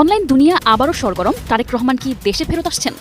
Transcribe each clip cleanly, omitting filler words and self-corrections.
Online দুনিয়া আবারও সরগরম। তারেক রহমান কি দেশে ফেরত আসছেন?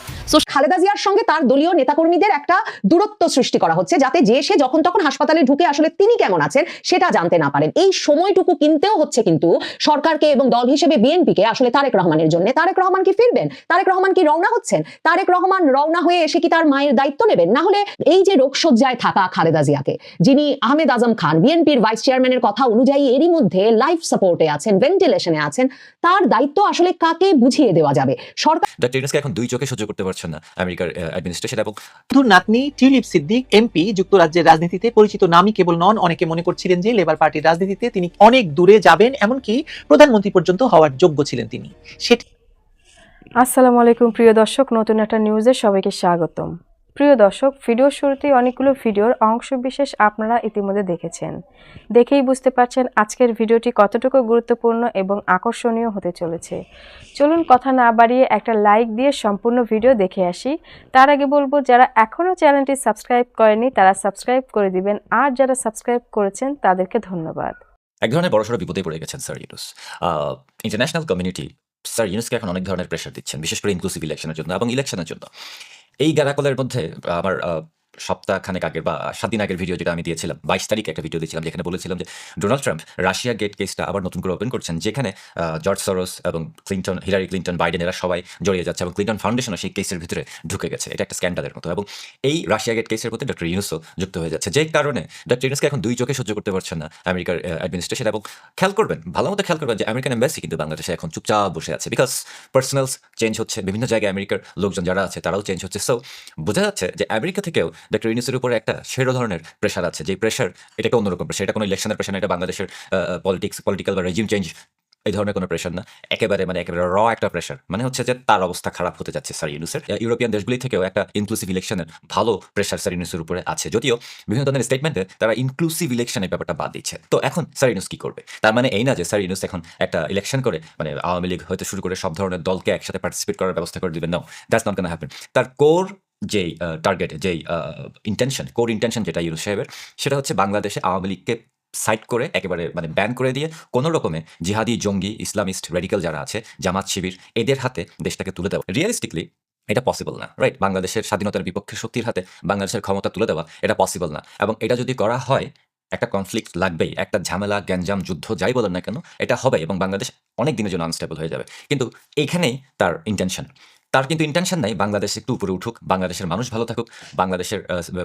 খালেদা জিয়ার সঙ্গে তার দলীয় নেতাকর্মীদের একটা দূরত্ব সৃষ্টি করা হচ্ছে, যাতে যে সে যখন তখন হাসপাতালে ঢুকে আসলে তিনি কেমন আছেন সেটা জানতে না পারেন। এই সময়টুকু কিনতেও হচ্ছে কিন্তু সরকারকে এবং দল হিসেবে বিএনপিকে আসলে তারেক রহমানের জন্য। তারেক রহমান কি ফিরবেন? তারেক রহমান কি রওনা হচ্ছেন? তারেক রহমান রওনা হয়ে এসে কি তার মায়ের দায়িত্ব নেবেন? না হলে এই যে রোগশয্যায় থাকা খালেদা জিয়াকে, যিনি আহমেদ আজম খান বিএনপির ভাইস চেয়ারম্যানের কথা অনুযায়ী এরই মধ্যে লাইফ সাপোর্টে আছেন, ভেন্টিলেশনে আছেন, তার দায়িত্ব আসলে কাকে বুঝিয়ে দেওয়া যাবে? সরকার ডক্টর ইউনূসকে এখন দুই চোখে সহ্য করতে পারছেন না আমেরিকার অ্যাডমিনিস্ট্রেশন। এবং বন্ধুর নাতনি টিউলিপ সিদ্দিক এমপি যুক্তরাজ্যের রাজনীতিতে পরিচিত নামই কেবল নন, অনেকে মনে করছিলেন যে লেবার পার্টির রাজনীতিতে তিনি অনেক দূরে যাবেন, এমনকি প্রধানমন্ত্রী পর্যন্ত হওয়ার যোগ্য ছিলেন তিনি। সেটি আসসালামু আলাইকুম প্রিয় দর্শক, নতুন একটা নিউজে সবাইকে স্বাগতম। প্রিয় দর্শক, ভিডিওর শুরুতেই অনেকগুলো ভিডিওর অংশবিশেষ আপনারা ইতিমধ্যে দেখেছেন। দেখেই বুঝতে পারছেন আজকের ভিডিওটি কতটুকু গুরুত্বপূর্ণ এবং আকর্ষণীয় হতে চলেছে। চলুন কথা না বাড়িয়ে একটা লাইক দিয়ে সম্পূর্ণ ভিডিও দেখে আসি। তার আগে বলবো, যারা এখনও চ্যানেলটি সাবস্ক্রাইব করেনি তারা সাবস্ক্রাইব করে দিবেন, আর যারা সাবস্ক্রাইব করেছেন তাদেরকে ধন্যবাদ। এক ধরনের বড়সড় বিপদে পড়ে গেছেন sir Yunus. International community sir ইউনূসকে এখন অনেক ধরনের প্রেশার দিচ্ছেন, বিশেষ করে ইনক্লুসিভ ইলেকশনের জন্য এবং ইলেকশনের জন্য। এই গ্যারাকলের মধ্যে আমার সপ্তাহখানেক আগের বা 7 দিন আগের ভিডিও যেটা আমি দিয়েছিলাম, 22 তারিখে একটা ভিডিও দিয়েছিলাম, যেখানে বলেছিলাম যে ডোনাল্ড ট্রাম্প রাশিয়া গেট কেসটা আবার নতুন করে ওপেন করছেন, যেখানে জর্জ সরোস এবং ক্লিন্টন, হিলারি ক্লিন্টন, বাইডেন এরা সবাই জড়িয়ে যাচ্ছে এবং ক্লিন্টন ফাউন্ডেশনও সেই কেসের ভিতরে ঢুকে গেছে। এটা একটা স্ক্যান্ডালের মতো। এবং এই রাশিয়া গেট কেসের প্রতি ডক্টর ইউনূসও যুক্ত হয়ে যাচ্ছে, যে কারণে ডক্টর ইউনূসকে এখন দুই চোখে সহ্য করতে পারছেন না আমেরিকার অ্যাডমিনিস্ট্রেশন। এবং খেয়াল করবেন, ভালো মতো খেয়াল করবেন যে আমেরিকান এম্বাসি কিন্তু বাংলাদেশে এখন চুপচাপ বসে আছে, বিকজ পার্সোনালস চেঞ্জ হচ্ছে, বিভিন্ন জায়গায় আমেরিকার লোকজন যারা আছে তারাও চেঞ্জ হচ্ছে। সো বোঝা যাচ্ছে যে আমেরিকা থেকেও ডক্টর ইউনূসের উপরে একটা সেরো ধরনের প্রেশার আছে, যে প্রেশার এটাকে অন্যরকম প্রেশার। এটা কোনো ইলেকশনের প্রেশার না, এটা বাংলাদেশের পলিটিক্যাল বা রেজিম চেঞ্জ এই ধরনের কোনো প্রেশার না, একেবারে র একটা প্রেশার। মানে হচ্ছে যে তার অবস্থা খারাপ হতে যাচ্ছে স্যার ইউনূসের। ইউরোপিয়ান দেশগুলি থেকেও একটা ইনক্লুসিভ ইলেকশনের ভালো প্রেশার স্যার ইউনূসের উপরে আছে, যদিও বিভিন্ন ধরনের স্টেটমেন্টে তারা ইনক্লুসিভ ইলেকশনের ব্যাপারটা বাদ দিচ্ছে। তো এখন স্যার ইউনূস কি করবে? তার মানে এই না যে স্যার ইউনূস এখন একটা ইলেকশন করে, মানে আওয়ামী লীগ হয়তো শুরু করে সব ধরনের দলকে একসাথে পার্টিসিপেট করার ব্যবস্থা করে দিবেন। নাও, দ্যাটস নট গোনা হ্যাপেন। তার কোর যেই টার্গেট, যেই কোর ইন্টেনশন যেটা ইউনূস সাহেবের, সেটা হচ্ছে বাংলাদেশে আওয়ামী লীগকে সাইড করে একেবারে মানে ব্যান করে দিয়ে কোনো রকমে জিহাদি, জঙ্গি, ইসলামিস্ট, রেডিক্যাল যারা আছে, জামাত শিবির, এদের হাতে দেশটাকে তুলে দেওয়া। রিয়েলিস্টিকলি এটা পসিবল না, রাইট? বাংলাদেশের স্বাধীনতার বিপক্ষে শক্তির হাতে বাংলাদেশের ক্ষমতা তুলে দেওয়া এটা পসিবল না। এবং এটা যদি করা হয়, একটা কনফ্লিক্ট লাগবেই, একটা ঝামেলা, গ্যাঞ্জাম, যুদ্ধ যাই বলেন না কেন, এটা হবে এবং বাংলাদেশ অনেক দিনের জন্য আনস্টেবল হয়ে যাবে। কিন্তু এইখানেই তার ইন্টেনশন। তার কিন্তু ইন্টেনশন নাই বাংলাদেশ একটু উপরে উঠুক, বাংলাদেশের মানুষ ভালো থাকুক, বাংলাদেশের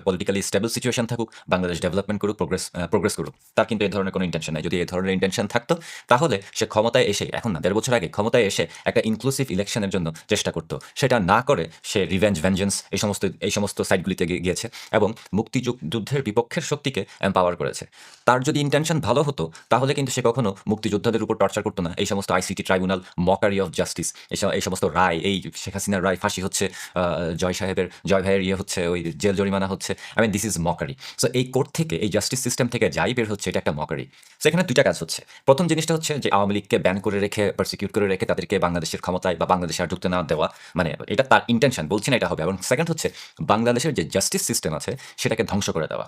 পলিটিক্যালি স্টেবল সিচুয়েশন থাকুক, বাংলাদেশ ডেভেলপমেন্ট করুক, প্রোগ্রেস করুক। তার কিন্তু এই ধরনের কোনো ইন্টেনশন নাই। যদি এই ধরনের ইন্টেনশন থাকতো, তাহলে সে ক্ষমতায় এসে, এখন না 1.5 বছর আগে ক্ষমতায় এসে একটা ইনক্লুসিভ ইলেকশনের জন্য চেষ্টা করতো। সেটা না করে সে রিভেঞ্জ, ভেঞ্জেন্স এই সমস্ত সাইটগুলিতে গিয়েছে এবং মুক্তিযুদ্ধের বিপক্ষের শক্তিকে এম্পাওয়ার করেছে। তার যদি ইন্টেনশন ভালো হতো, তাহলে কিন্তু সে কখনো মুক্তিযোদ্ধাদের উপর টর্চার করতো না। এই সমস্ত ICT tribunal, mockery of justice, এই সমস্ত রায়, এই শেখ হাসিনার রায়, ফাঁসি হচ্ছে, জয় ভাইয়ের হচ্ছে, ওই জেল জরিমানা হচ্ছে, দিস ইজ মকারি। সো এই কোর্ট থেকে, এই জাস্টিস সিস্টেম থেকে যাই বের হচ্ছে, এটা একটা মকারি। সেখানে দুইটা কাজ হচ্ছে। প্রথম জিনিসটা হচ্ছে যে আওয়ামী লীগকে ব্যান করে রেখে, পারসিকিউট করে রেখে তাদেরকে বাংলাদেশের ক্ষমতায় বা বাংলাদেশে আর ঢুকতে না দেওয়া, মানে এটা তার ইন্টেনশন, বলছি না এটা হবে। এবং সেকেন্ড হচ্ছে বাংলাদেশের যে জাস্টিস সিস্টেম আছে সেটাকে ধ্বংস করে দেওয়া।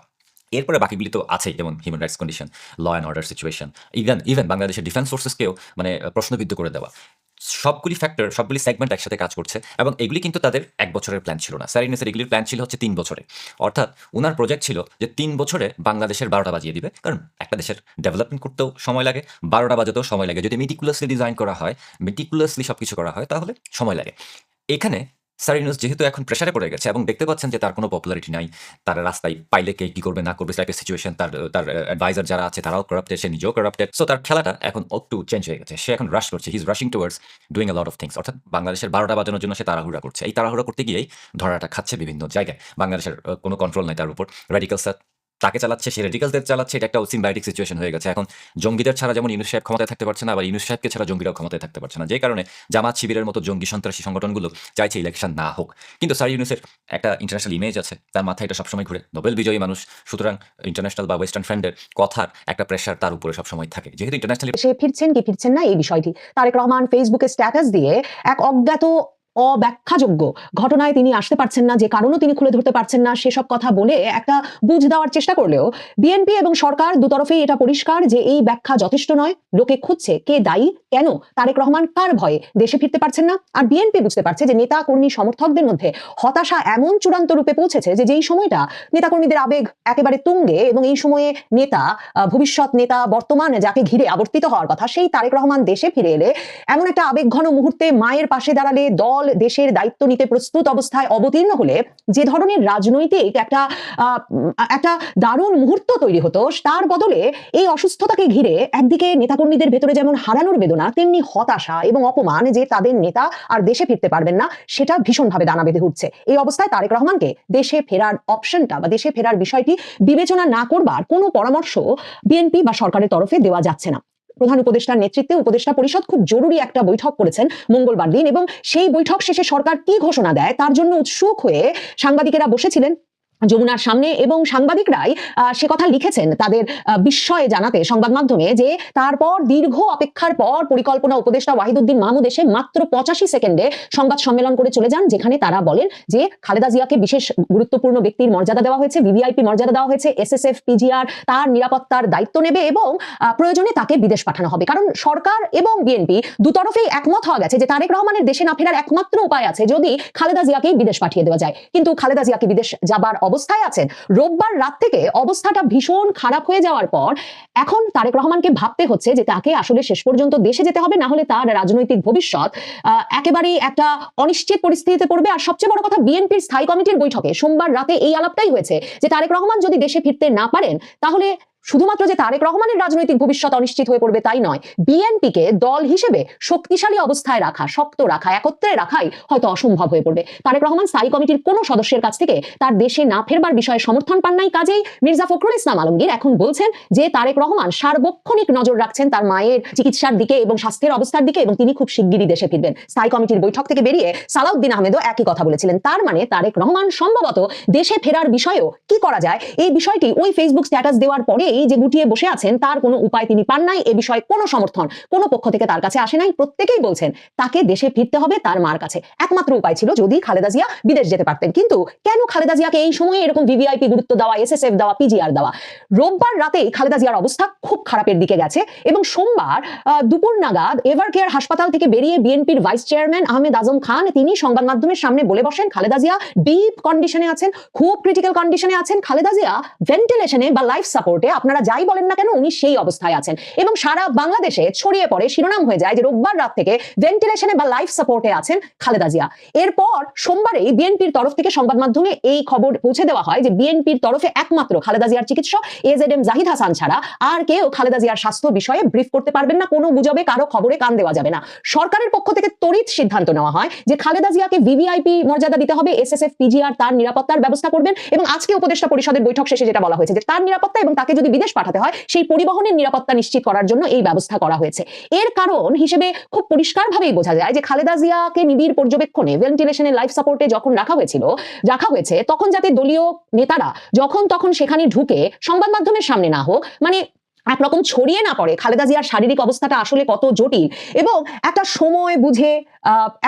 এরপরে বাকিগুলি তো আছেই, যেমন human rights condition, law and order situation, even বাংলাদেশের ডিফেন্স ফোর্সেসকেও মানে প্রশ্নবিদ্ধ করে দেওয়া। সবগুলি ফ্যাক্টর, সবগুলি সেগমেন্ট একসাথে কাজ করছে এবং এগুলি কিন্তু তাদের 1 বছরের প্ল্যান ছিল না। স্যার ইউনূসের এগুলির প্ল্যান ছিল হচ্ছে 3 বছরে। অর্থাৎ উনার প্রজেক্ট ছিল যে 3 বছরে বাংলাদেশের 12টা বাজিয়ে দিবে, কারণ একটা দেশের ডেভেলপমেন্ট করতেও সময় লাগে, 12টা বাজাতেও সময় লাগে। যদি মেটিকুলাসলি ডিজাইন করা হয়, মেটিকুলাসলি সব কিছু করা হয়, তাহলে সময় লাগে। এখানে স্যার ইউনূস যেহেতু এখন প্রেশারে পড়ে গেছে এবং দেখতে পাচ্ছেন যে তার কোনো পপুলারিটি নাই, তার রাস্তায় পাইলে কে কী করবে না করবে টাইপের সিচুয়েশন, তার অ্যাডভাইজার যারা আছে তারাও করাপ্টেড, সে নিজেও করাপ্টেড। সো তার খেলাটা এখন একটু চেঞ্জ হয়ে গেছে। সে এখন রাশ করছে, he is rushing towards doing a lot of things. অর্থাৎ বাংলাদেশের 12টা বাজানোর জন্য সে তাড়াহুড়া করছে। এই তাড়াহুড়া করতে গিয়েই ধরাটা খাচ্ছে বিভিন্ন জায়গায়। বাংলাদেশের কোনো কন্ট্রোল নাই তার উপর। রেডিক্যালসরা তাকে চালাচ্ছে, সে রেডিক্যালসদের চালাচ্ছে। এটা একটা সিম্বায়োটিক সিচুয়েশন হয়ে গেছে। এখন জঙ্গিদের ছাড়া যেমন ইউনূস সাহেব ক্ষমতায় থাকতে পারছে না, আবার ইউনূস সাহেবকে ছাড়া জঙ্গিরাও ক্ষমতায় থাকতে পারছে না, যে কারণে জামাত শিবিরের মতো জঙ্গি সন্ত্রাসী সংগঠনগুলো চাইছে ইলেকশন না হোক। কিন্তু স্যার ইউনূসের একটা ইন্টারন্যাশনাল ইমেজ আছে, তার মাথায় এটা সবসময় ঘুরে, নোবেল বিজয়ী মানুষ, সুতরাং ইন্টারন্যাশনাল বা ওয়েস্টার্ন ফ্রেন্ডের কথার একটা প্রেশার তার উপরে সবসময় থাকে। যেহেতু ইন্টারন্যাশনালি সে ফিরছেন কি ফিরছেন না এই বিষয়টি তারেক রহমান ফেসবুকে স্ট্যাটাস দিয়ে এক অজ্ঞাত অব্যাখ্যাযোগ্য ঘটনায় তিনি আসতে পারছেন না, যে কারণও তিনি খুলে ধরতে পারছেন না, সেসব কথা বলে একটা বুঝ দেওয়ার চেষ্টা করলেও বিএনপি এবং সরকার দুতরফেই এটা পরিষ্কার যে এই ব্যাখ্যা যথেষ্ট নয়। লোকে খুঁজছে কে দায়ী, কেন তারেক রহমান কার ভয়ে দেশে ফিরতে পারছেন না। আর বিএনপি বুঝতে পারছে যে নেতা কর্মী সমর্থকদের মধ্যে হতাশা এমন চূড়ান্ত রূপে পৌঁছেছে যে যেই সময়টা নেতাকর্মীদের আবেগ একেবারে তুঙ্গে, এবং এই সময়ে নেতা, ভবিষ্যৎ নেতা, বর্তমান যাকে ঘিরে আবর্তিত হওয়ার কথা, সেই তারেক রহমান দেশে ফিরে এলে এমন একটা আবেগঘন মুহূর্তে মায়ের পাশে দাঁড়ালে, দল দেশের দায়িত্ব নিতে প্রস্তুত অবস্থায় অবতীর্ণ হলে যে ধরনের রাজনৈতিক একটা দারুণ মুহূর্ত তৈরি হতো, তার বদলে এই অসুস্থতাকে ঘিরে একদিকে নেতাকর্মীদের ভেতরে যেমন হারানোর বেদনা, তেমনি হতাশা এবং অপমান যে তাদের নেতা আর দেশে ফিরতে পারবেন না, সেটা ভীষণভাবে দানা বেঁধে উঠছে। এই অবস্থায় তারেক রহমানকে দেশে ফেরার অপশনটা বা দেশে ফেরার বিষয়টি বিবেচনা না করবার কোনো পরামর্শ বিএনপি বা সরকারের তরফে দেওয়া যাচ্ছে না। প্রধান উপদেষ্টার নেতৃত্বে উপদেষ্টা পরিষদ খুব জরুরি একটা বৈঠক করেছেন মঙ্গলবার দিন, এবং সেই বৈঠক শেষে সরকার কি ঘোষণা দেয় তার জন্য উৎসুক হয়ে সাংবাদিকেরা বসেছিলেন যমুনার সামনে, এবং সাংবাদিকরাই সে কথা লিখেছেন তাদের বিস্ময়ে জানাতে সংবাদ মাধ্যমে যে তারপর দীর্ঘ অপেক্ষার পর পরিকল্পনা উপদেষ্টা ওয়াহিদুদ্দিন মাহমুদ এসে মাত্র 85 সেকেন্ডে সংবাদ সম্মেলন করে চলে যান, যেখানে তারা বলেন যে খালেদা জিয়াকে বিশেষ গুরুত্বপূর্ণ ব্যক্তির মর্যাদা দেওয়া হয়েছে, ভিভিআইপি মর্যাদা দেওয়া হয়েছে, এসএসএফ পিজিআর তার নিরাপত্তার দায়িত্ব নেবে এবং প্রয়োজনে তাকে বিদেশ পাঠানো হবে। কারণ সরকার এবং বিএনপি দুতরফেই একমত হওয়া গেছে যে তারেক রহমানের দেশে না ফেরার একমাত্র উপায় আছে যদি খালেদা জিয়াকেই বিদেশ পাঠিয়ে দেওয়া যায়। কিন্তু খালেদা জিয়াকে বিদেশ যাবার অবস্থায় আছেন। রোববার রাত থেকে অবস্থাটা ভীষণ খারাপ হয়ে যাওয়ার পর এখন তারেক রহমানকে ভাবতে হচ্ছে যে তাকে আসলে শেষ পর্যন্ত দেশে যেতে হবে, না হলে তার রাজনৈতিক ভবিষ্যৎ একেবারেই একটা অনিশ্চিত পরিস্থিতিতে পড়বে। আর সবচেয়ে বড় কথা, বিএনপির স্থায়ী কমিটির বৈঠকে সোমবার রাতে এই আলাপটাই হয়েছে যে তারেক রহমান যদি দেশে ফিরতে না পারেন, তাহলে শুধুমাত্র যে তারেক রহমানের রাজনৈতিক ভবিষ্যৎ অনিশ্চিত হয়ে পড়বে তাই নয়, বিএনপিকে দল হিসেবে শক্তিশালী অবস্থায় রাখা, শক্ত রাখা, একত্রে রাখাই হয়তো অসম্ভব হয়ে পড়বে। তারেক রহমান স্থায়ী কমিটির কোনো সদস্যের কাছ থেকে তার দেশে না ফেরবার বিষয়ে সমর্থন পান নাই। কাজেই মির্জা ফখরুল ইসলাম আলমগীর এখন বলছেন যে তারেক রহমান সার্বক্ষণিক নজর রাখছেন তার মায়ের চিকিৎসার দিকে এবং স্বাস্থ্যের অবস্থার দিকে, এবং তিনি খুব শিগগিরই দেশে ফিরবেন। স্থায়ী কমিটির বৈঠক থেকে বেরিয়ে সালাউদ্দিন আহমেদও একই কথা বলেছিলেন। তার মানে তারেক রহমান সম্ভবত দেশে ফেরার বিষয়েও কি করা যায়, এই বিষয়টি ওই ফেসবুক স্ট্যাটাস দেওয়ার পরেই যে গুটিয়ে বসে আছেন তার কোনো উপায় তিনি পান নাই। এ বিষয়ে কোনো সমর্থন কোনো পক্ষ থেকে তার কাছে আসে নাই। প্রত্যেকেই বলছেন তাকে দেশে ফিরতে হবে তার মার কাছে। একমাত্র উপায় ছিল যদি খালেদা জিয়া বিদেশ যেতে পারতেন। কিন্তু কেন খালেদা জিয়াকে এই সময়ে এরকম ভিভিআইপি গুরুত্ব দেওয়া, এসএসএফ দেওয়া, পিজিআর দেওয়া? রোববার রাতেই খালেদা জিয়ার অবস্থা খুব খারাপের দিকে গেছে, এবং সোমবার দুপুর নাগাদ এভার কেয়ার হাসপাতাল থেকে বেরিয়ে বিএনপির ভাইস চেয়ারম্যান আহমেদ আজম খান তিনি সংবাদ মাধ্যমের সামনে বলে বসেন খালেদা জিয়া ডিপ কন্ডিশনে আছেন, খুব ক্রিটিক্যাল কন্ডিশনে আছেন। খালেদা জিয়া ভেন্টিলেশনে বা লাইফ সাপোর্টে, আপনারা যাই বলেন না কেন, উনি সেই অবস্থায় আছেন। এবং সারা বাংলাদেশে ছড়িয়ে পড়ে, শিরোনাম হয়ে যায় যে রোববার রাত থেকে ভেন্টিলেশনে বা লাইফ সাপোর্টে আছেন খালেদা জিয়া। এরপর সোমবারেই বিএনপির তরফ থেকে সংবাদ মাধ্যমে এই খবর পৌঁছে দেওয়া হয় যে বিএনপির তরফে একমাত্র খালেদা জিয়ার চিকিৎসক এজেডএম জাহিদ হাসান ছাড়া আর কেউ খালেদা জিয়ার স্বাস্থ্য বিষয়ে ব্রিফ করতে পারবেন না। কোনো গুজবে কারো খবরে কান দেওয়া যাবে না। সরকারের পক্ষ থেকে তড়িৎ সিদ্ধান্ত নেওয়া হয় যে খালেদা জিয়াকে ভিভিআইপি মর্যাদা দিতে হবে, এসএসএফ পিজিআর তার নিরাপত্তার ব্যবস্থা করবেন। এবং আজকে উপদেষ্টা পরিষদের বৈঠক শেষে যেটা বলা হয়েছে যে তার নিরাপত্তা এবং তাকে যদি বিদেশ পাঠাতে হয় সেই পরিবহনের নিরাপত্তা নিশ্চিত করার জন্য এই ব্যবস্থা করা হয়েছে। এর কারণ হিসেবে খুব পরিষ্কারভাবেই বোঝা যায় যে খালেদা জিয়াকে নিবিড় পর্যবেক্ষণে ভেন্টিলেশনে লাইফ সাপোর্টে যখন রাখা হয়েছে তখন যাতে দলীয় নেতারা যখন তখন সেখানে ঢুকে সংবাদ মাধ্যমের সামনে না হোক, মানে একরকম ছড়িয়ে না পড়ে খালেদা জিয়ার শারীরিক অবস্থাটা আসলে কত জটিল, এবং একটা সময় বুঝে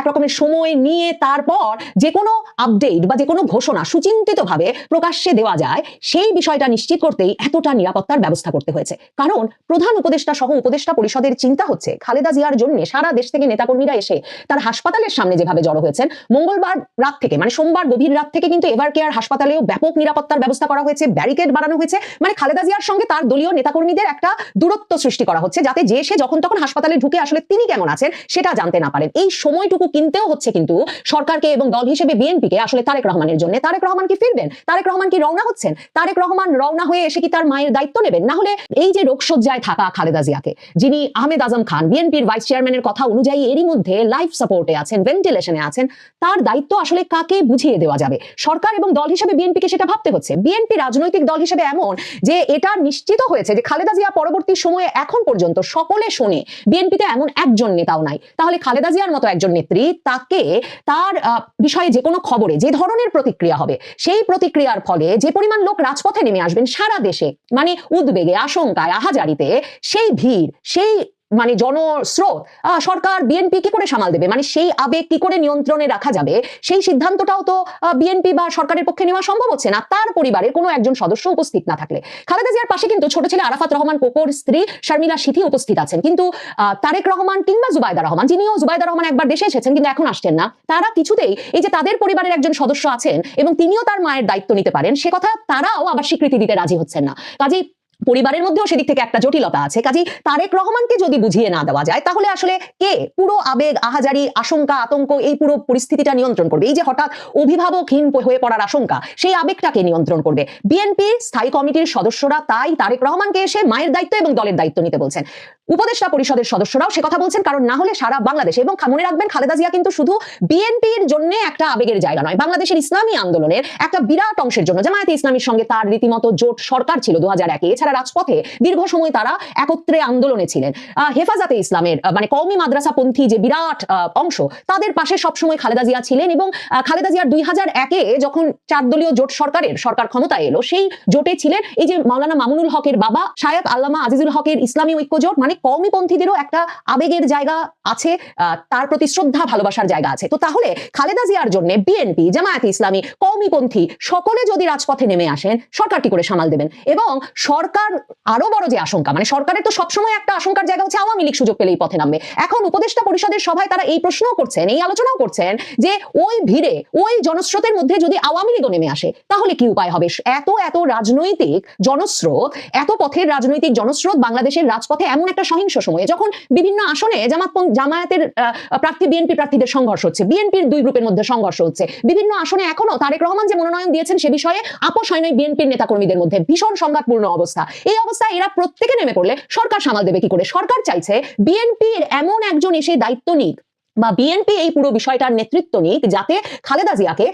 একরকমের সময় নিয়ে তারপর যে কোনো আপডেট বা যে কোনো ঘোষণা সুচিন্তিতভাবে প্রকাশ্যে দেওয়া যায়, সেই বিষয়টা নিশ্চিত করতেই এতটা নিরাপত্তার ব্যবস্থা করতে হয়েছে। কারণ প্রধান উপদেষ্টা সহ উপদেষ্টা পরিষদের চিন্তা হচ্ছে খালেদা জিয়ার জন্য সারা দেশ থেকে নেতাকর্মীরা এসে তার হাসপাতালের সামনে যেভাবে জড়ো হয়েছেন, মঙ্গলবার রাত থেকে মানে সোমবার গভীর রাত থেকে কিন্তু এভার কেয়ার হাসপাতালেও ব্যাপক নিরাপত্তার ব্যবস্থা করা হয়েছে, ব্যারিকেড বানানো হয়েছে। মানে খালেদা জিয়ার সঙ্গে তার দলীয় নেতাকর্মীদের একটা দূরত্ব সৃষ্টি করা হচ্ছে, যাতে যে সে যখন তখন হাসপাতালে ঢুকে আসলে তিনি কেমন আছেন সেটা জানতে না পারেন। এই সময়টুকু কিনতেও হচ্ছে কিন্তু সরকারকে এবং দল হিসেবে বিএনপিকে আসলে তারেক রহমানের জন্য। তারেক রহমান কি ফিরবেন? তারেক রহমান কি রওনা হচ্ছেন? তারেক রহমান রওনা হয়ে এসে কি তার মায়ের দায়িত্ব নেবেন? না হলে এই যে রোগশয্যায় থাকা খালেদা জিয়াকে, যিনি আহমেদ আজম খান বিএনপির ভাইস চেয়ারম্যানের কথা অনুযায়ী এরই মধ্যে লাইফ সাপোর্টে আছেন, ভেন্টিলেশনে আছেন, তার দায়িত্ব আসলে কাকে বুঝিয়ে দেওয়া যাবে? সরকার এবং দল হিসেবে বিএনপিকে সেটা ভাবতে হচ্ছে। বিএনপি রাজনৈতিক দল হিসেবে এমন যে এটা নিশ্চিত হয়েছে যে খালেদা জিয়া পরবর্তী সময়ে এখন পর্যন্ত সকলে শোনে বিএনপিতে এমন একজন নেতাও নাই। তাহলে খালেদা জিয়ার মতো একজন নেত্রী, তাকে তার বিষয়ে যে কোনো খবরে যে ধরনের প্রতিক্রিয়া হবে, সেই প্রতিক্রিয়ার ফলে যে পরিমাণ লোক রাজপথে নেমে আসবেন সারা দেশে, মানে উদ্বেগে, আশঙ্কায়, আহাজারিতে, সেই ভিড়, সেই মানে জনস্রোত সরকার বিএনপি কি করে সামাল দেবে, মানে সেই আবেগ কি করে নিয়ন্ত্রণে রাখা যাবে, সেই সিদ্ধান্তটাও তো বিএনপি বা সরকারের পক্ষে নেওয়া সম্ভব হচ্ছে না তার পরিবারের কোনো একজন সদস্য উপস্থিত না থাকলে। খালেদা জিয়ার পাশে কিন্তু ছোট ছেলে আরাফাত রহমান কোকোর স্ত্রী শারমিলা সিথি উপস্থিত আছেন, কিন্তু তারেক রহমান কিংবা জুবাইদা রহমান, যিনিও জুবাইদা রহমান একবার দেশে এসেছেন কিন্তু এখন আসছেন না, তারা কিছুতেই এই যে তাদের পরিবারের একজন সদস্য আছেন এবং তিনিও তার মায়ের দায়িত্ব নিতে পারেন সে কথা তারাও আবার স্বীকৃতি দিতে রাজি হচ্ছেন না। কাজেই পরিবারের মধ্যেও সেদিক থেকে একটা জটিলতা আছে। কাজেই তারেক রহমানকে যদি বুঝিয়ে না দেওয়া যায় তাহলে আসলে কে পুরো আবেগ, আহাজারি, আশঙ্কা, আতঙ্ক এই পুরো পরিস্থিতিটা নিয়ন্ত্রণ করবে? এই যে হঠাৎ অভিভাবকহীন হয়ে পড়ার আশঙ্কা, সেই আবেগটাকে নিয়ন্ত্রণ করবে? বিএনপির স্থায়ী কমিটির সদস্যরা তাই তারেক রহমানকে এসে মায়ের দায়িত্ব এবং দলের দায়িত্ব নিতে বলছেন। উপদেষ্টা পরিষদের সদস্যরাও সে কথা বলছেন, কারণ না হলে সারা বাংলাদেশে, এবং মনে রাখবেন খালেদা জিয়া কিন্তু শুধু বিএনপির জন্য একটা আবেগের জায়গা নয়, বাংলাদেশের ইসলামী আন্দোলনের একটা বিরাট অংশের জন্য, জামায়াতে ইসলামীর সঙ্গে তার রীতিমতো জোট সরকার ছিল 2001-এ, এছাড়া রাজপথে দীর্ঘ সময় তারা একত্রে আন্দোলনে ছিলেন। হেফাজতে ইসলামের মানে কওমি মাদ্রাসাপন্থী যে বিরাট অংশ, তাদের পাশে সবসময় খালেদা জিয়া ছিলেন। এবং খালেদা জিয়ার 2001-এ যখন 4 দলীয় জোট সরকার ক্ষমতায় এলো, সেই জোটে ছিলেন এই যে মাওলানা মামুনুল হকের বাবা শায়েখ আল্লামা আজিজুল হকের ইসলামী ঐক্য জোট, মানে কওমিপন্থীদেরও একটা আবেগের জায়গা আছে, তার প্রতি শ্রদ্ধা ভালোবাসার জায়গা আছে। তো তাহলে খালেদা জিয়ার জন্য বিএনপি, জামায়াতে ইসলামী, কওমিপন্থী সকলে যদি রাজপথে নেমে আসেন, সরকার কি করে সামাল দেবেন? এবং সরকার আরো বড় যে আশঙ্কা, মানে সরকারের তো সবসময় একটা আশঙ্কার জায়গা হচ্ছে আওয়ামী লীগ সুযোগ পেলেই পথে নামবে। এখন উপদেষ্টা পরিষদের সভায় তারা এই প্রশ্নও করছেন, এই আলোচনাও করছেন যে ওই ভিড়ে, ওই জনস্রোতের মধ্যে যদি আওয়ামী লীগও নেমে আসে তাহলে কি উপায় হবে? এত রাজনৈতিক জনস্রোত, এত পথের রাজনৈতিক জনস্রোত বাংলাদেশের রাজপথে এমন একটা সহিংস সময়ে, যখন বিভিন্ন আসনে জামায়াতের প্রার্থী বিএনপি প্রার্থীদের সংঘর্ষ হচ্ছে, বিএনপির দুই গ্রুপের মধ্যে সংঘর্ষ হচ্ছে, বিভিন্ন আসনে এখনো তারেক রহমান যে মনোনয়ন দিয়েছেন সে বিষয়ে আপোষ হয় নাই বিএনপির নেতাকর্মীদের মধ্যে, ভীষণ সংঘাতপূর্ণ অবস্থা। এই অবস্থায় এরা প্রত্যেকে নেমে পড়লে সরকার সামাল দেবে কি করে? সরকার চাইছে বিএনপির এমন একজন এসে দায়িত্ব নিক বা বিএনপি এই পুরো বিষয়টার নেতৃত্ব নিক, যাতে খালেদা জিয়াকে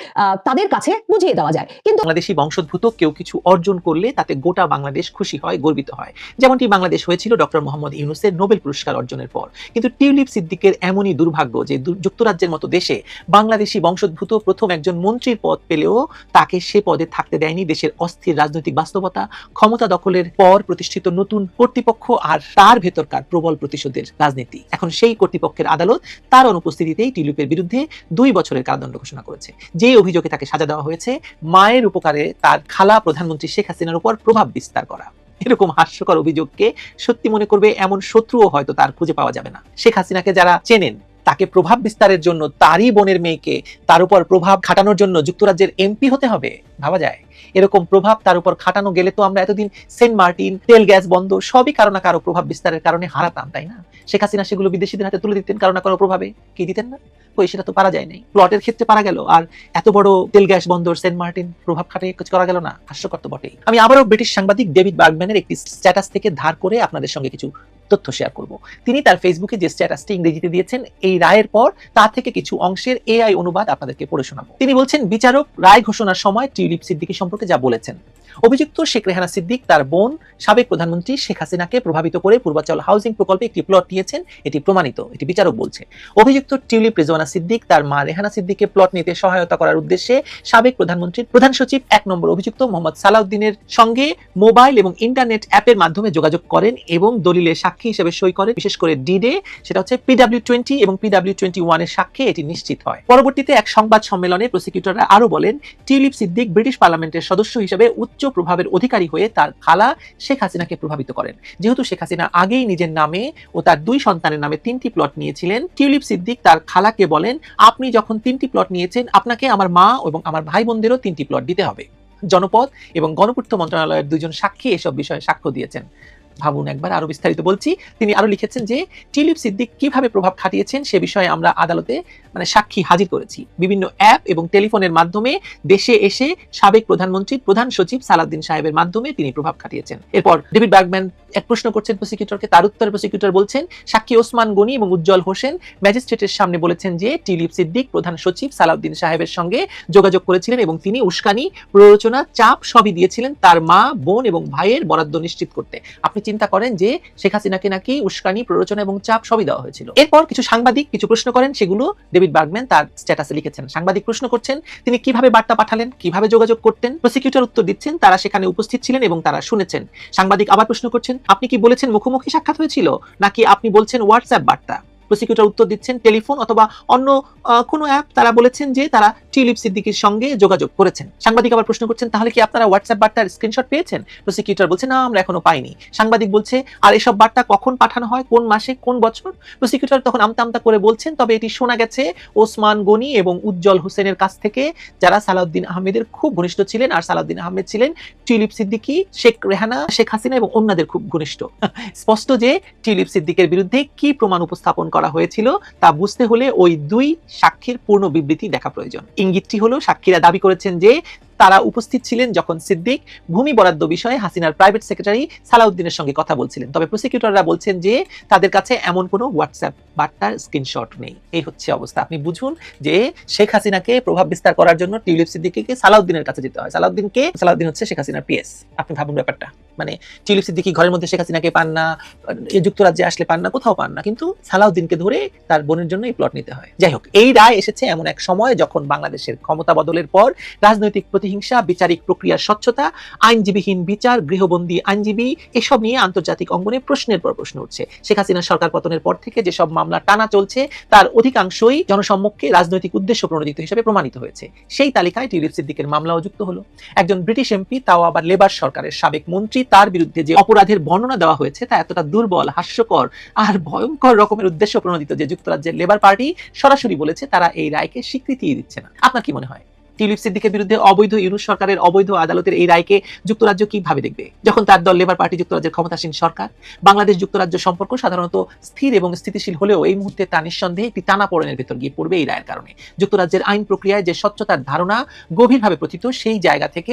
তাদের কাছে বুঝিয়ে দেওয়া যায়। কিন্তু বাংলাদেশি বংশোদ্ভূত কেউ কিছু অর্জন করলে তাতে গোটা বাংলাদেশ খুশি হয়, গর্বিত হয়, যেমনটি বাংলাদেশ হয়েছিল ডক্টর মোহাম্মদ ইউনূসের নোবেল পুরস্কার অর্জনের পর। কিন্তু টিউলিপ সিদ্দিকের এমনই দুর্ভাগ্য যে যুক্তরাজ্যের মতো দেশে বাংলাদেশি বংশোদ্ভূত প্রথম একজন মন্ত্রীর পদ পেলেও তাকে সে পদে থাকতে দেয়নি দেশের অস্থির রাজনৈতিক বাস্তবতা, ক্ষমতা দখলের পর প্রতিষ্ঠিত নতুন কর্তৃপক্ষ আর তার ভেতরকার প্রবল প্রতিশোধের রাজনীতি। এখন সেই কর্তৃপক্ষের আদালত তার অনুপস্থিতিতেই টিউলিপের বিরুদ্ধে 2 বছরের কারাদণ্ড ঘোষণা করেছে। যে অভিযোগে তাকে সাজা দেওয়া হয়েছে মায়ের উপকারে তার খালা প্রধানমন্ত্রী শেখ হাসিনার উপর প্রভাব বিস্তার করা। এরকম হাস্যকর অভিযোগকে সত্যি মনে করবে এমন শত্রুও হয়তো তার খুঁজে পাওয়া যাবে না। শেখ হাসিনাকে যারা চেনেন, তাকে প্রভাব বিস্তারের জন্য তারই বোনের মেয়েকে তার উপর প্রভাব খাটানোর জন্য যুক্তরাজ্যের এমপি হতে হবে? ভাবা যায়? এরকম প্রভাব তার উপর খাটানো গেলে তো আমরা এতদিন সেন্ট মার্টিন, তেল গ্যাস বন্দর সবই কারো না কারো প্রভাব বিস্তারের কারণে হারাতাম, তাই না? শেখ হাসিনা সেগুলো বিদেশিদের হাতে তুলে দিতেন কারো না কারো প্রভাবে, কি দিতেন না? ওই সেটা তো পারা যায় নাই, প্লটের ক্ষেত্রে পারা গেল, আর এত বড় তেল গ্যাস বন্দর সেন্ট মার্টিন প্রভাব খাটিয়ে কিছু করা গেল না? হাস্যকর তো বটেই। আমি আবারও ব্রিটিশ সাংবাদিক ডেভিড বার্গম্যানের একটি স্ট্যাটাস থেকে ধার করে আপনাদের সঙ্গে কিছু তথ্য শেয়ার করব। তিনি তার ফেসবুকে যে স্ট্যাটাসটি ইংরেজিতে দিয়েছেন, এই রায়ের পর তা থেকে কিছু অংশের এআই অনুবাদ আপনাদেরকে পড়ে শোনাবো। তিনি বলছেন, বিচারক রায় ঘোষণার সময় টিউলিপ সিদ্দিকী সম্পর্কে যা বলেছেন, অভিযুক্ত শেখ রেহানা সিদ্দিক তার বোন সাবেক প্রধানমন্ত্রী শেখ হাসিনাকে প্রভাবিত করে পূর্বাচল হাউজিং প্রকল্পে একটি প্লট নিয়েছেন, এটি প্রমাণিত, এটি বিচারক বলছে। অভিযুক্ত টিউলিপ রেজওয়ানা সিদ্দিক তার মা রেহানা সিদ্দিককে প্লট নিতে সহায়তা করার উদ্দেশ্যে সাবেক প্রধানমন্ত্রীর প্রধান সচিব 1 নম্বর অভিযুক্ত মোহাম্মদ সালাউদ্দিনের সঙ্গে মোবাইল এবং ইন্টারনেট অ্যাপের মাধ্যমে যোগাযোগ করেন এবং দলিলে সাক্ষী হিসেবে সই করেন, বিশেষ করে ডিডে, সেটা হচ্ছে PW20 এবং PW21 এর সাক্ষ্যে এটি নিশ্চিত হয়। পরবর্তীতে এক সংবাদ সম্মেলনে প্রসিকিউটররা আরো বলেন, টিউলিপ সিদ্দিক ব্রিটিশ পার্লামেন্টের সদস্য হিসেবে উচ্চ প্রভাবের অধিকারী হয়ে তার খালা শেখ হাসিনাকে প্রভাবিত করেন। যেহেতু শেখ হাসিনা আগেই নিজের নামে ও তার 2 সন্তানের নামে 3টি প্লট নিয়েছিলেন, টিউলিপ সিদ্দিক তার খালাকে বলেন, আপনি যখন 3টি প্লট নিয়েছেন, আপনাকে আমার মা এবং আমার ভাই বোনদেরও 3টি প্লট দিতে হবে। জনপদ এবং গণপূর্ত মন্ত্রণালয়ের 2জন সাক্ষী এসব বিষয়ে সাক্ষ্য দিয়েছেন। ভাবুন একবার, আরো বিস্তারিত বলছি। তিনি আরো লিখেছেন যে টিউলিপ সিদ্দিক কিভাবে প্রভাব খাটিয়েছেন সে বিষয়ে আমরা আদালতে সাক্ষী হাজির করেছি। বিভিন্ন অ্যাপ এবং টেলিফোনের মাধ্যমে দেশে এসে সাবেক প্রধানমন্ত্রী প্রধান সচিব সালাউদ্দিন সাহেবের মাধ্যমে তিনি প্রভাব খাটিয়েছেন। এরপর ডেভিড বার্গম্যান এক প্রশ্ন করছেন প্রসিকিউটরকে, তার উত্তরে প্রসিকিউটর বলছেন, সাক্ষী ওসমান গনি এবং উজ্জ্বল হোসেন ম্যাজিস্ট্রেটের সামনে বলেছেন যে টিউলিপ সিদ্দিক প্রধান সচিব সালাউদ্দিন সাহেবের সঙ্গে যোগাযোগ করেছিলেন এবং তিনি উস্কানি, প্ররোচনা, চাপ সবই দিয়েছিলেন তার মা, বোন এবং ভাইয়ের বরাদ্দ নিশ্চিত করতে। আপনি চিন্তা করেন যে শেখ হাসিনাকে নাকি উস্কানি, প্ররোচনা এবং চাপ সবই দেওয়া হয়েছিল। এরপর কিছু সাংবাদিক কিছু প্রশ্ন করেন, সেগুলো ডেভিড বার্গম্যান তার স্ট্যাটাসে লিখেছেন। সাংবাদিক প্রশ্ন করছেন তিনি কিভাবে বার্তা পাঠালেন, কিভাবে যোগাযোগ করতেন। প্রসিকিউটর উত্তর দিচ্ছেন তারা সেখানে উপস্থিত ছিলেন এবং তারা শুনেছেন। সাংবাদিক আবার প্রশ্ন করছেন আপনি কি বলেছেন মুখোমুখি সাক্ষাৎ হয়েছিল নাকি আপনি বলছেন হোয়াটসঅ্যাপ বার্তা। প্রসিকিউটর উত্তর দিচ্ছেন টেলিফোন অথবা অন্য কোনো অ্যাপ। তারা বলেছেন যে তারা টিউলিপ সিদ্দিকীর সঙ্গে যোগাযোগ করেছেন। সাংবাদিক আবার প্রশ্ন করছেন তাহলে কি আপনারা হোয়াটসঅ্যাপ বার্তার স্ক্রিনশট পেয়েছেন। প্রসিকিউটর বলছে না, আমরা এখনো পাইনি। সাংবাদিক বলছে আর এসব বার্তা কখন পাঠানো হয়, কোন মাসে, কোন বছর। প্রসিকিউটর তখন আমতা আমতা করে বলছেন তবে এটি শোনা গেছে ওসমান গনি এবং উজ্জ্বল হোসেনের কাছ থেকে, যারা সালাউদ্দিন আহমেদের খুব ঘনিষ্ঠ ছিলেন। আর সালাউদ্দিন আহমেদ ছিলেন টিউলিপ সিদ্দিকী, শেখ রেহানা, শেখ হাসিনা এবং অন্যদের খুব ঘনিষ্ঠ। স্পষ্ট যে টিউলিপ সিদ্দিকের বিরুদ্ধে কি প্রমাণ উপস্থাপন করা হয়েছিল তা বুঝতে হলে ওই দুই সাক্ষীর পূর্ণ বিবৃতি দেখা প্রয়োজন। ইঙ্গিতটি হলো সাক্ষীরা দাবি করেছেন যে তারা উপস্থিত ছিলেন যখন সিদ্দিক ভূমি বরাদ্দ বিষয়ে হাসিনার প্রাইভেট সেক্রেটারি সালাউদ্দিনের সঙ্গে কথা বলছিলেন। তবে প্রসিকিউটররা বলছেন যে তাদের কাছে এমন কোনো হোয়াটসঅ্যাপ বার্তার স্ক্রিনশট নেই। এই হচ্ছে অবস্থা। আপনি বুঝুন যে শেখ হাসিনাকে প্রভাব বিস্তার করার জন্য টিউলিপ সিদ্দিকীকে সালাউদ্দিনের কাছে যেতে হয়। সালাউদ্দিন হচ্ছে শেখ হাসিনার পিএস। আপনি ভাবুন ব্যাপারটা, মানে টিউলিপ সিদ্দিকী ঘরের মধ্যে শেখ হাসিনাকে পান না, যুক্তরাজ্যে আসলে পান না, কোথাও পান না, কিন্তু সালাউদ্দিনকে ধরে তার বোনের জন্য এই প্লট নিতে হয়। যাই হোক, এই রায় এসেছে এমন এক সময় যখন বাংলাদেশের ক্ষমতা বদলের পর রাজনৈতিক প্রতিহিংসা, বিচারিক প্রক্রিয়ার স্বচ্ছতা, আইনজীবীহীন বিচার, গৃহবন্দী আইনজীবী, এসব নিয়ে আন্তর্জাতিক অঙ্গনে প্রশ্নের পর প্রশ্ন উঠছে। শেখ হাসিনার সরকার পতনের পর থেকে যেসব মামলা টানা চলছে তার অধিকাংশই জনসম্মুখে রাজনৈতিক উদ্দেশ্য প্রণোদিত হিসেবে প্রমাণিত হয়েছে। সেই তালিকায় টিউলিপ সিদ্দিকের মামলাও যুক্ত হলো। একজন ব্রিটিশ এমপি, তাও আবার লেবার সরকারের সাবেক মন্ত্রী, তার বিরুদ্ধে যে অপরাধের বর্ণনা দেওয়া হয়েছে তা এতটা দুর্বল, হাস্যকর আর ভয়ঙ্কর রকমের উদ্দেশ্য প্রণোদিত যে যুক্তরাজ্যের লেবার পার্টি সরাসরি বলেছে তারা এই রায়কে স্বীকৃতি দিচ্ছে না। আপনার কি মনে হয় টিউলিপ সিদ্দিকের বিরুদ্ধে অবৈধ ইউনূস সরকারের অবৈধ আদালতের এই রায়কে যুক্তরাজ্য কিভাবে দেখবে, যখন তার দল লেবার পার্টি যুক্তরাজ্যের ক্ষমতাসীন সরকার? বাংলাদেশ যুক্তরাজ্য সম্পর্ক সাধারণত স্থির এবং স্থিতিশীল হলেও এই মুহূর্তে তা নিঃসন্দেহে একটি টানাপোড়েনের ভেতর গিয়ে পড়বে এই রায়ের কারণে। যুক্তরাজ্যের আইন প্রক্রিয়ায় যে স্বচ্ছতার ধারণা গভীরভাবে প্রথিত, সেই জায়গা থেকে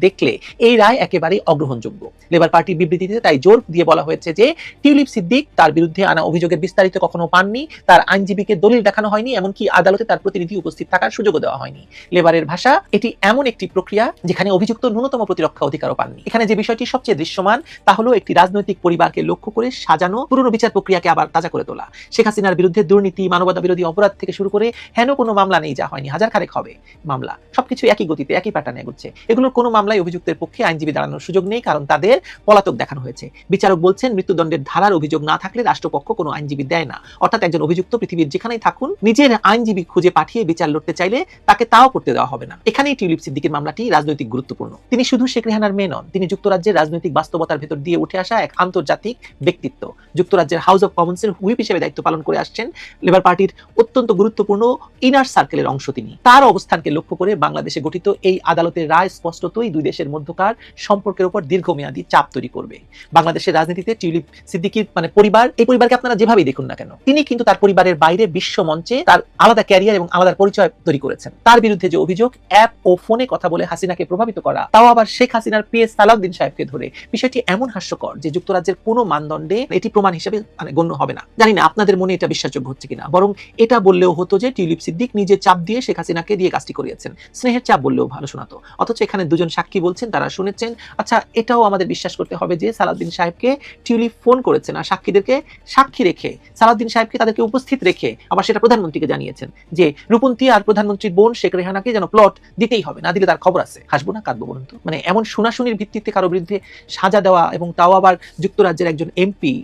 দেখলে এই রায় একেবারেই অগ্রহণযোগ্য। লেবার পার্টির বিবৃতিতে তাই জোর দিয়ে বলা হয়েছে যে টিউলিপ সিদ্দিক তার বিরুদ্ধে আনা অভিযোগের বিস্তারিত কখনো পাননি, তার আইনজীবীকে দলিল দেখানো হয়নি, এমনকি আদালতে তার প্রতিনিধি উপস্থিত থাকার সুযোগও দেওয়া হয়নি। লেবারের ভাষা, এটি এমন একটি প্রক্রিয়া যেখানে অভিযুক্ত ন্যূনতম প্রতিরক্ষা অধিকারও পাননি। এখানে যে বিষয়টি সবচেয়ে দৃশ্যমান তা হলো একটি রাজনৈতিক পরিবারকে লক্ষ্য করে সাজানো পুরনো বিচার প্রক্রিয়াকে আবার তাজা করে তোলা। শেখ হাসিনার বিরুদ্ধে দুর্নীতি, মানবতা বিরোধী অপরাধ থেকে শুরু করে হেন কোনো মামলা নেই যা হয়নি। হাজার খানেক হবে মামলা, সবকিছু একই গতিতে একই প্যাটার্নে এগোচ্ছে। এগুলোর কোনো মামলায় অভিযুক্তের পক্ষে আইনজীবী দাঁড়ানোর সুযোগ নেই, কারণ তাদের পলাতক দেখানো হয়েছে। বিচারক বলছেন মৃত্যুদণ্ডের ধারার অভিযোগ না থাকলে রাষ্ট্রপক্ষ কোনো আইনজীবী দেয় না। অর্থাৎ একজন অভিযুক্ত পৃথিবীর যেখানেই থাকুন নিজের আইনজীবী খুঁজে পাঠিয়ে বিচার লড়তে চাইলে তাকে তাও করতে দেওয়া হবে না। এখানেই টিউলিপ সিদ্দিকের মামলাটি রাজনৈতিক গুরুত্বপূর্ণ। তিনি শুধু শেখ রেহানার মেয়ে নন, তিনি যুক্তরাজ্যের রাজনৈতিক বাস্তবতার ভেতর দিয়ে উঠে আসা এক আন্তর্জাতিক ব্যক্তিত্ব। যুক্তরাজ্যের হাউস অব কমন্সের হুইপ হিসেবে দায়িত্ব পালন করে আসছেন। লেবার পার্টির অত্যন্ত গুরুত্বপূর্ণ ইনার সার্কেলের অংশ তিনি। তার অবস্থানকে লক্ষ্য করে বাংলাদেশে গঠিত এই আদালতের রায় স্পষ্টতই দুই দেশের মধ্যকার সম্পর্কের উপর দীর্ঘমেয়াদী চাপ তৈরি করবে। বাংলাদেশের রাজনীতিতে টিউলিপ সিদ্দিকীর পরিবার, এই পরিবারকে আপনারা যেভাবেই দেখুন না কেন, তিনি কিন্তু তার পরিবারের বাইরে বিশ্ব মঞ্চে তার আলাদা ক্যারিয়ার এবং আলাদা পরিচয় তৈরি করেছেন। তার বিরুদ্ধে যে অভিযোগ অ্যাপ ও ফোনে কথা বলে হাসিনাকে প্রভাবিত করা, তাও আবার শেখ হাসিনার পিএস সালাউদ্দিন সাহেবকে ধরে, বিষয়টি এমন হাস্যকর যে যুক্তরাজ্যের কোনো মানদণ্ডে এটি প্রমাণ হিসেবে গণ্য হবে না। জানি না আপনাদের মনে এটা বিশ্বাসযোগ্য হচ্ছে কিনা, বরং এটা বললেও হতো যে টিউলিপ সিদ্দিক নিজে চাপ দিয়ে শেখ হাসিনাকে দিয়ে কাজটি করিয়েছেন। স্নেহের চাপ বললেও ভালো শোনাতো। অথচ এখানে দুজন সাক্ষী বলছেন তারা শুনেছেন। আচ্ছা, এটাও আমাদের বিশ্বাস করতে হবে যে সালাউদ্দিন সাহেবকে টিউলিপ ফোন করেছেন আর সাক্ষীদেরকে সাক্ষী রেখে, সালাউদ্দিন সাহেবকে তাদেরকে উপস্থিত রেখে আবার সেটা প্রধানমন্ত্রীকে জানিয়েছেন যে রূপন্তী আর প্রধানমন্ত্রীর বোন শেখ রেহানাকে যেন প্লট দিতেই হবে, না দিলে তার খবর আছে। হাসবো না কাঁদবো বলুন তো? এমন শোনাশুনির ভিত্তিতে কারো বিরুদ্ধে সাজা দেওয়া, এবং তাও আবার যুক্তরাজ্যের একজন এমপি,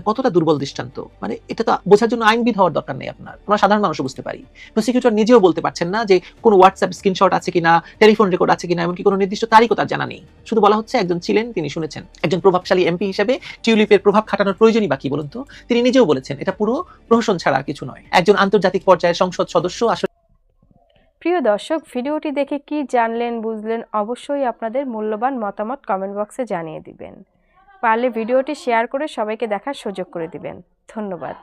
কতটা দুর্বল দৃষ্টান্ত। এটা তো বোঝার জন্য আইনবিদ হওয়ার দরকার নেই আপনার, আমরা সাধারণ মানুষও বুঝতে পারি। প্রসিকিউটর নিজেও বলতে পারছেন না যে কোন হোয়াটসঅ্যাপ স্ক্রিনশট আছে কিনা, টেলিফোন রেকর্ড আছে কিনা, এমনকি কোনো নির্দিষ্ট তারিখও তার জানা নেই। শুধু বলা হচ্ছে একজন ছিলেন, তিনি শুনেছেন। একজন প্রভাবশালী এমপি হিসেবে টিউলিপের প্রভাব খাটানোর প্রয়োজনই বাকি বলুন তো? তিনি নিজেও বলেছেন এটা পুরো প্রহসন ছাড়া কিছু নয়। একজন আন্তর্জাতিক পর্যায়ের সংসদ সদস্য আসলে। প্রিয় দর্শক, ভিডিওটি দেখে কি জানলেন বুঝলেন অবশ্যই আপনাদের মূল্যবান মতামত কমেন্ট বক্সে জানিয়ে দিবেন। পারলে ভিডিওটি শেয়ার করে সবাইকে দেখার সুযোগ করে দিবেন। ধন্যবাদ।